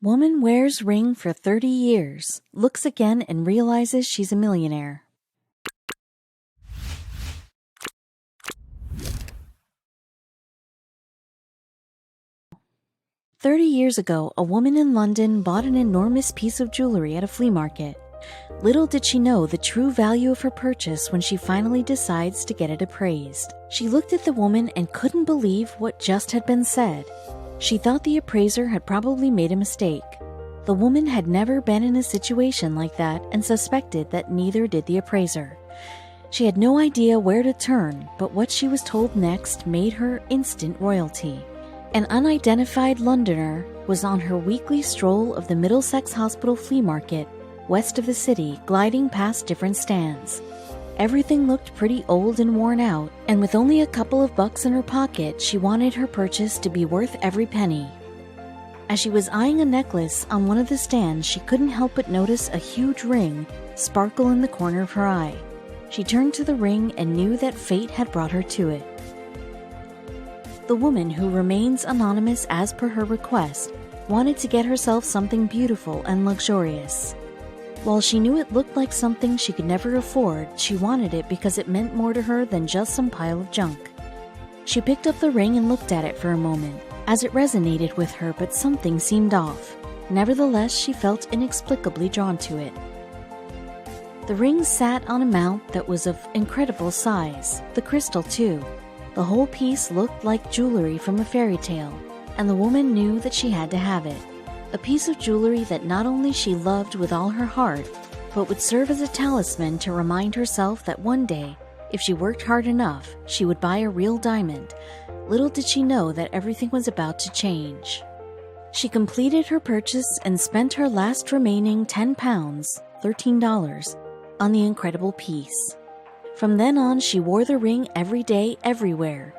Woman wears ring for 30 years, looks again and realizes she's a millionaire. "30 years ago, a woman in London bought an enormous piece of jewelry at a flea market. Little did she know the true value of her purchase when she finally decides to get it appraised. She looked at the woman and couldn't believe what just had been said. She thought the appraiser had probably made a mistake. The woman had never been in a situation like that and suspected that neither did the appraiser. She had no idea where to turn, but what she was told next made her instant royalty. An unidentified Londoner was on her weekly stroll of the Middlesex Hospital flea market, west of the city, gliding past different stands. Everything looked pretty old and worn out, and with only a couple of bucks in her pocket, she wanted her purchase to be worth every penny. As she was eyeing a necklace on one of the stands, she couldn't help but notice a huge ring sparkle in the corner of her eye. She turned to the ring and knew that fate had brought her to it. The woman, who remains anonymous as per her request, wanted to get herself something beautiful and luxurious. While she knew it looked like something she could never afford, she wanted it because it meant more to her than just some pile of junk. She picked up the ring and looked at it for a moment, as it resonated with her, but something seemed off. Nevertheless, she felt inexplicably drawn to it. The ring sat on a mount that was of incredible size, the crystal too. The whole piece looked like jewelry from a fairy tale, and the woman knew that she had to have it. A piece of jewelry that not only she loved with all her heart, but would serve as a talisman to remind herself that one day, if she worked hard enough, she would buy a real diamond. Little did she know that everything was about to change. She completed her purchase and spent her last remaining £10, $13, on the incredible piece. From then on, she wore the ring every day, everywhere.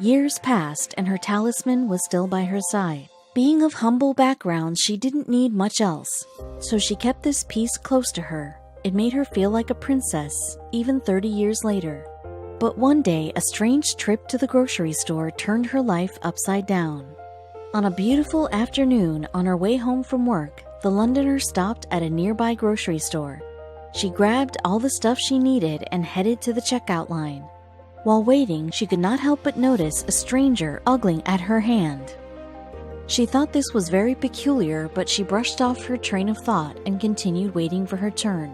Years passed, and her talisman was still by her side. Being of humble background, she didn't need much else, so she kept this piece close to her. It made her feel like a princess, even 30 years later. But one day, a strange trip to the grocery store turned her life upside down. On a beautiful afternoon, on her way home from work, the Londoner stopped at a nearby grocery store. She grabbed all the stuff she needed and headed to the checkout line. While waiting, she could not help but notice a stranger ogling at her hand. She thought this was very peculiar, but she brushed off her train of thought and continued waiting for her turn.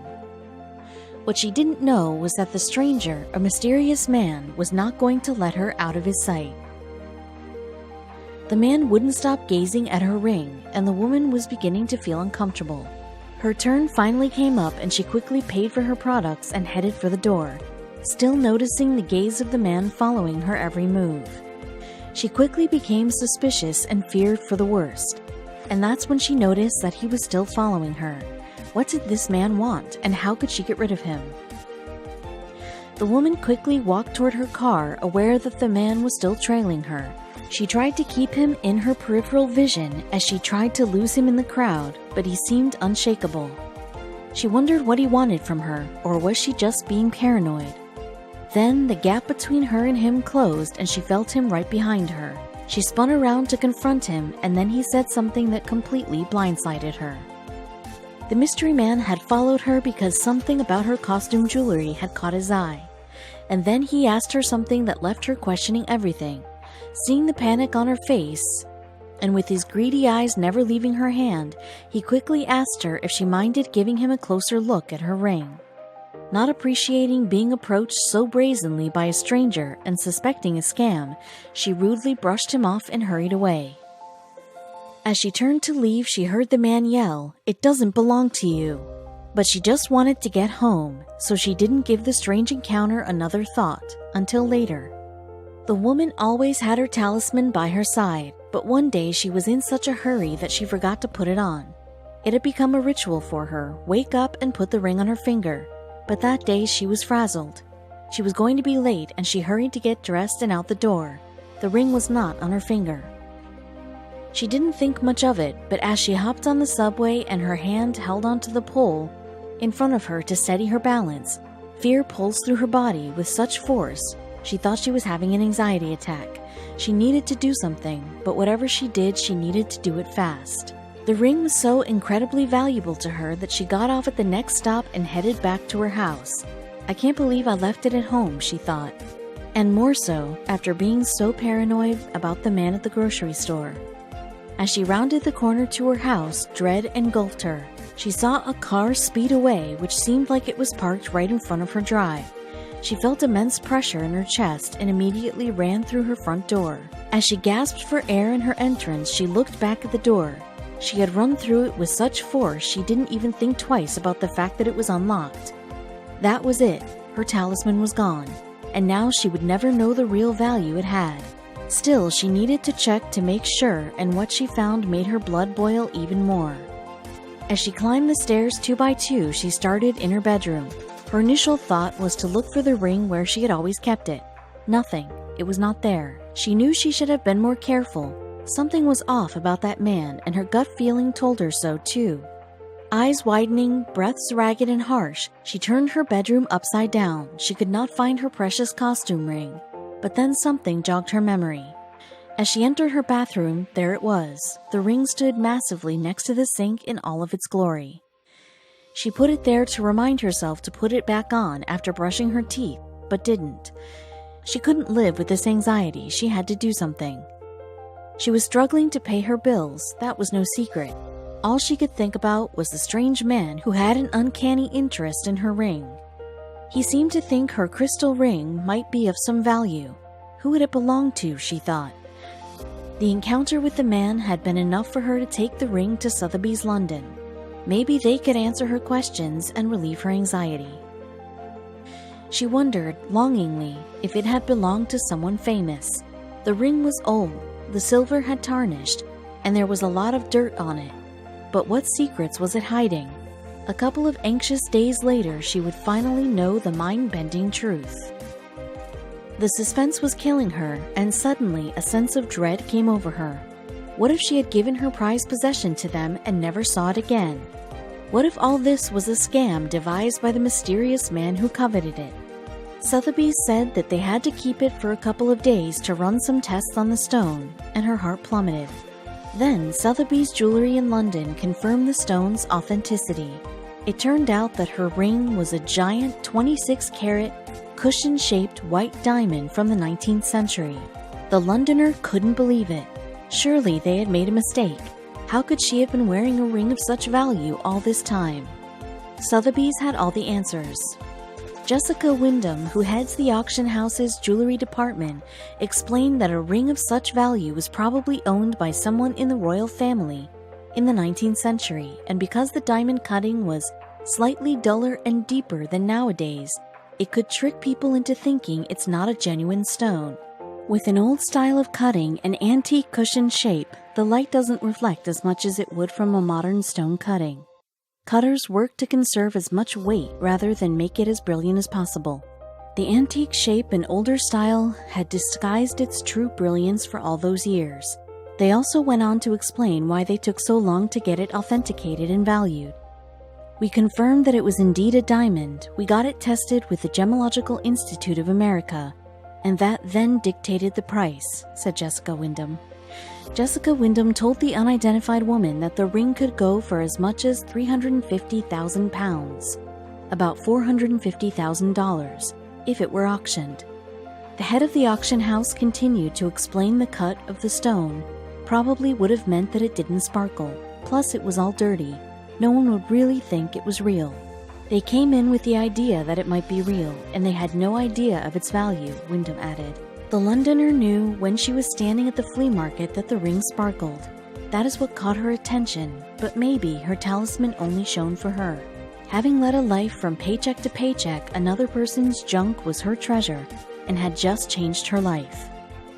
What she didn't know was that the stranger, a mysterious man, was not going to let her out of his sight. The man wouldn't stop gazing at her ring, and the woman was beginning to feel uncomfortable. Her turn finally came up, and she quickly paid for her products and headed for the door, still noticing the gaze of the man following her every move. She quickly became suspicious and feared for the worst, and that's when she noticed that he was still following her. What did this man want, and how could she get rid of him? The woman quickly walked toward her car, aware that the man was still trailing her. She tried to keep him in her peripheral vision as she tried to lose him in the crowd, but he seemed unshakable. She wondered what he wanted from her, or was she just being paranoid? Then the gap between her and him closed, and she felt him right behind her. She spun around to confront him, and then he said something that completely blindsided her. The mystery man had followed her because something about her costume jewelry had caught his eye. And then he asked her something that left her questioning everything. Seeing the panic on her face, and with his greedy eyes never leaving her hand, he quickly asked her if she minded giving him a closer look at her ring. Not appreciating being approached so brazenly by a stranger and suspecting a scam, she rudely brushed him off and hurried away. As she turned to leave, she heard the man yell, "It doesn't belong to you." But she just wanted to get home, so she didn't give the strange encounter another thought, until later. The woman always had her talisman by her side, but one day she was in such a hurry that she forgot to put it on. It had become a ritual for her, wake up and put the ring on her finger. But that day she was frazzled. She was going to be late, and she hurried to get dressed and out the door. The ring was not on her finger. She didn't think much of it, but as she hopped on the subway and her hand held onto the pole in front of her to steady her balance, fear pulsed through her body with such force, she thought she was having an anxiety attack. She needed to do something, but whatever she did, she needed to do it fast. The ring was so incredibly valuable to her that she got off at the next stop and headed back to her house. "I can't believe I left it at home," she thought. And more so after being so paranoid about the man at the grocery store. As she rounded the corner to her house, dread engulfed her. She saw a car speed away, which seemed like it was parked right in front of her drive. She felt immense pressure in her chest and immediately ran through her front door. As she gasped for air in her entrance, she looked back at the door. She had run through it with such force she didn't even think twice about the fact that it was unlocked. That was it. Her talisman was gone, and now she would never know the real value it had. Still, she needed to check to make sure, and what she found made her blood boil even more. As she climbed the stairs 2 by 2, she started in her bedroom. Her initial thought was to look for the ring where she had always kept it. Nothing. It was not there. She knew she should have been more careful. Something was off about that man, and her gut feeling told her so too. Eyes widening, breaths ragged and harsh, she turned her bedroom upside down. She could not find her precious costume ring. But then something jogged her memory. As she entered her bathroom, there it was. The ring stood massively next to the sink in all of its glory. She put it there to remind herself to put it back on after brushing her teeth, but didn't. She couldn't live with this anxiety. She had to do something. She was struggling to pay her bills. That was no secret. All she could think about was the strange man who had an uncanny interest in her ring. He seemed to think her crystal ring might be of some value. Who would it belong to, she thought. The encounter with the man had been enough for her to take the ring to Sotheby's London. Maybe they could answer her questions and relieve her anxiety. She wondered, longingly, if it had belonged to someone famous. The ring was old, the silver had tarnished, and there was a lot of dirt on it. But what secrets was it hiding? A couple of anxious days later, she would finally know the mind-bending truth. The suspense was killing her, and suddenly a sense of dread came over her. What if she had given her prized possession to them and never saw it again? What if all this was a scam devised by the mysterious man who coveted it? Sotheby's said that they had to keep it for a couple of days to run some tests on the stone, and her heart plummeted. Then, Sotheby's Jewelry in London confirmed the stone's authenticity. It turned out that her ring was a giant 26-carat, cushion-shaped white diamond from the 19th century. The Londoner couldn't believe it. Surely they had made a mistake. How could she have been wearing a ring of such value all this time? Sotheby's had all the answers. Jessica Wyndham, who heads the auction house's jewelry department, explained that a ring of such value was probably owned by someone in the royal family in the 19th century, and because the diamond cutting was slightly duller and deeper than nowadays, it could trick people into thinking it's not a genuine stone. With an old style of cutting and antique cushion shape, the light doesn't reflect as much as it would from a modern stone cutting. Cutters work to conserve as much weight rather than make it as brilliant as possible. The antique shape and older style had disguised its true brilliance for all those years. They also went on to explain why they took so long to get it authenticated and valued. "We confirmed that it was indeed a diamond. We got it tested with the Gemological Institute of America, and that then dictated the price," said Jessica Wyndham. Jessica Wyndham told the unidentified woman that the ring could go for as much as £350,000, about $450,000, if it were auctioned. The head of the auction house continued to explain the cut of the stone probably would have meant that it didn't sparkle, plus it was all dirty. No one would really think it was real. They came in with the idea that it might be real, and they had no idea of its value, Wyndham added. The Londoner knew when she was standing at the flea market that the ring sparkled. That is what caught her attention, but maybe her talisman only shone for her. Having led a life from paycheck to paycheck, another person's junk was her treasure and had just changed her life.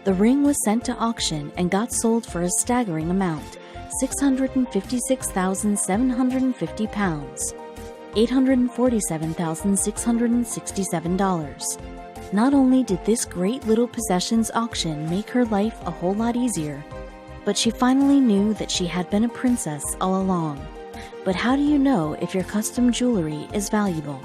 The ring was sent to auction and got sold for a staggering amount, £656,750, $847,667. Not only did this great little possessions auction make her life a whole lot easier, but she finally knew that she had been a princess all along. But how do you know if your custom jewelry is valuable?